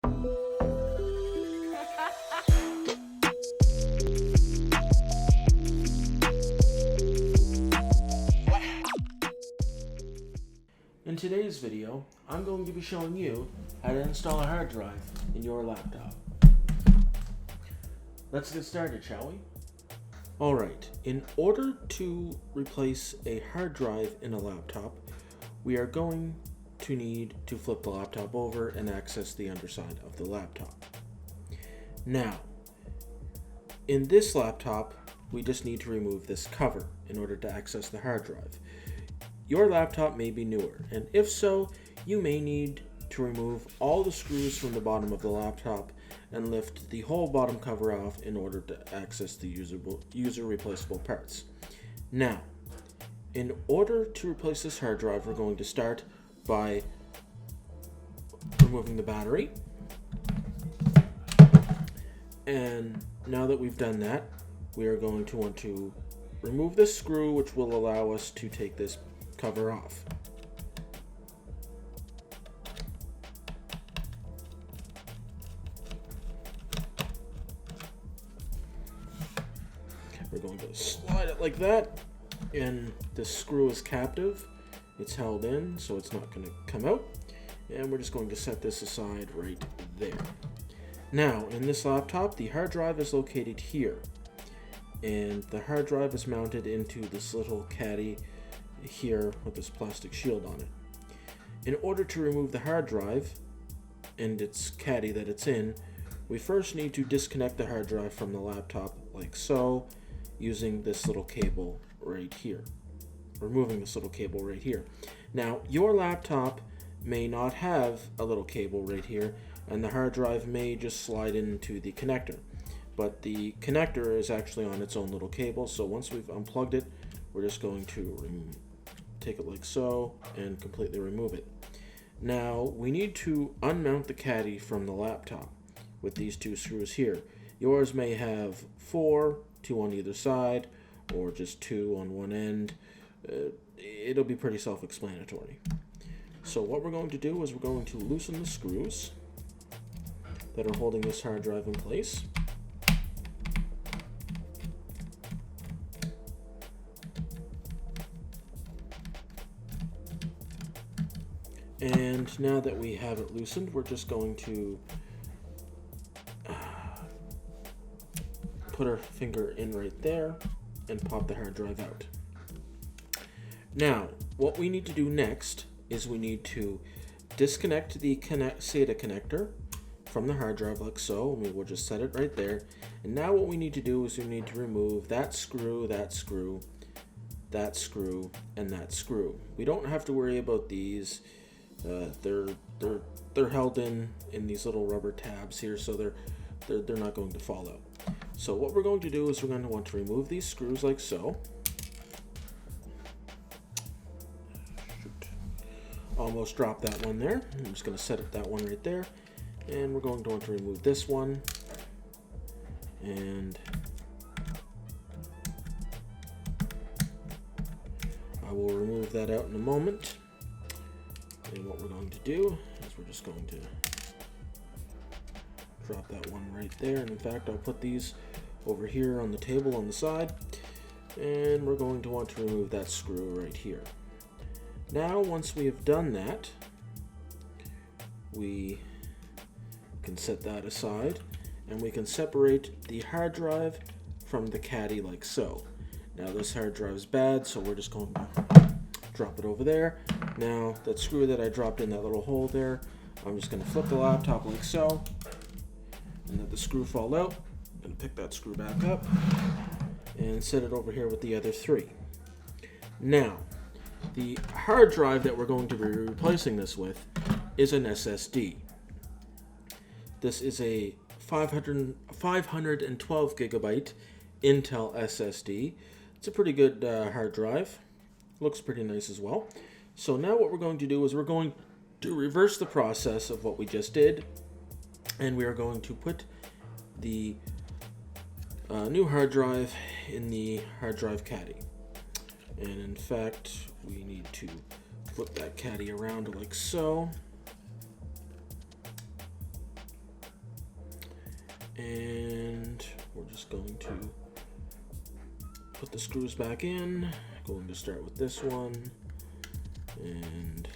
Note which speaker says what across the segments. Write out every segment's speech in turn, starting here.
Speaker 1: In today's video, I'm going to be showing you how to install a hard drive in your laptop. Let's get started, shall we? Alright, in order to replace a hard drive in a laptop, we are going to need to flip the laptop over and access the underside of the laptop. Now, in this laptop, we just need to remove this cover in order to access the hard drive. Your laptop may be newer, and if so, you may need to remove all the screws from the bottom of the laptop and lift the whole bottom cover off in order to access the user replaceable parts. Now, in order to replace this hard drive, we're going to start by removing the battery. And now that we've done that, we are going to want to remove this screw, which will allow us to take this cover off. We're going to slide it like that, and this screw is captive. It's held in, so it's not going to come out. And we're just going to set this aside right there. Now, in this laptop, the hard drive is located here, and the hard drive is mounted into this little caddy here with this plastic shield on it. In order to remove the hard drive and its caddy that it's in, we first need to disconnect the hard drive from the laptop like so, using this little cable right here. Removing this little cable right here. Now, your laptop may not have a little cable right here, and the hard drive may just slide into the connector. But the connector is actually on its own little cable, so once we've unplugged it, we're just going to take it like so and completely remove it. Now, we need to unmount the caddy from the laptop with these two screws here. Yours may have 4, 2 on either side, or just 2 on one end. It'll be pretty self-explanatory. So what we're going to do is we're going to loosen the screws that are holding this hard drive in place. And now that we have it loosened, we're just going to put our finger in right there and pop the hard drive out. Now, what we need to do next is we need to disconnect the SATA connector from the hard drive like so, and we will just set it right there. And now what we need to do is we need to remove that screw, that screw, that screw, and that screw. We don't have to worry about these. They're held in these little rubber tabs here, so they're not going to fall out. So what we're going to do is we're going to want to remove these screws like so. Almost dropped that one there. I'm just going to set it that one right there, and we're going to want to remove this one, and I will remove that out in a moment. And what we're going to do is we're just going to drop that one right there. And in fact, I'll put these over here on the table on the side. And we're going to want to remove that screw right here. Now, once we have done that, we can set that aside. And we can separate the hard drive from the caddy like so. Now, this hard drive is bad, so we're just going to drop it over there. Now, that screw that I dropped in that little hole there, I'm just going to flip the laptop like so, and let the screw fall out. I'm going to pick that screw back up and set it over here with the other 3. Now, the hard drive that we're going to be replacing this with is an SSD. This is a 512 gigabyte Intel SSD. It's a pretty good hard drive. Looks pretty nice as well. So now what we're going to do is we're going to reverse the process of what we just did, and we are going to put the new hard drive in the hard drive caddy. And in fact, we need to flip that caddy around like so. And we're just going to put the screws back in. Going to start with this one. And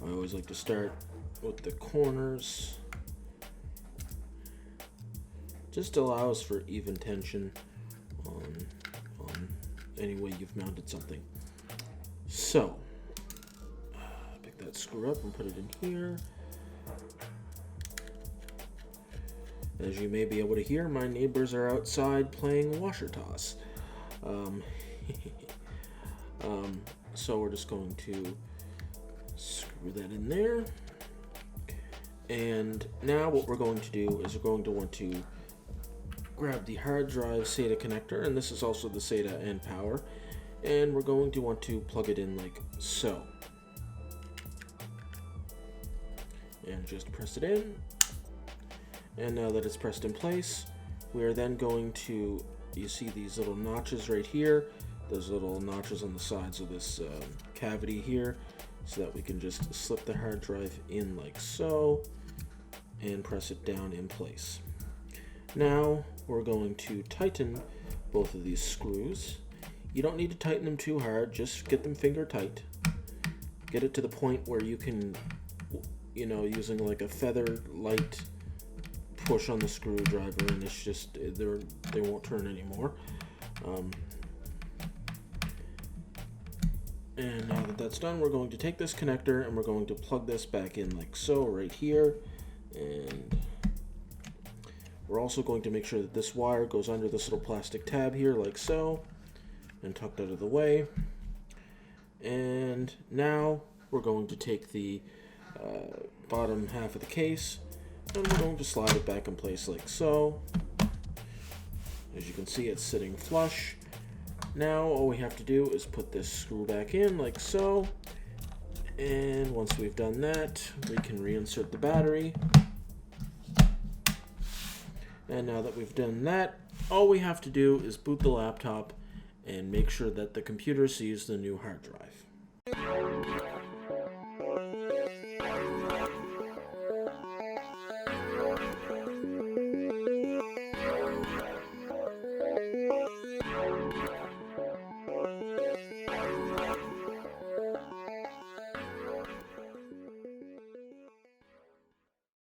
Speaker 1: I always like to start with the corners. Just allows for even tension on any way you've mounted something. So, pick that screw up and put it in here. As you may be able to hear, my neighbors are outside playing washer toss. So we're just going to screw that in there. And now what we're going to do is we're going to want to grab the hard drive SATA connector, and this is also the SATA and power, and we're going to want to plug it in like so. And just press it in. And now that it's pressed in place, we are then going to, you see these little notches right here, those little notches on the sides of this cavity here, so that we can just slip the hard drive in like so, and press it down in place. Now we're going to tighten both of these screws. You don't need to tighten them too hard, just get them finger tight. Get it to the point where you can, you know, using like a feather light push on the screwdriver, and it's just, they won't turn anymore. And now that that's done, we're going to take this connector and we're going to plug this back in like so right here. And we're also going to make sure that this wire goes under this little plastic tab here like so, and tucked out of the way. And now we're going to take the bottom half of the case and we're going to slide it back in place like so. As you can see, it's sitting flush. Now all we have to do is put this screw back in like so, and once we've done that, we can reinsert the battery. And now that we've done that, all we have to do is boot the laptop and make sure that the computer sees the new hard drive.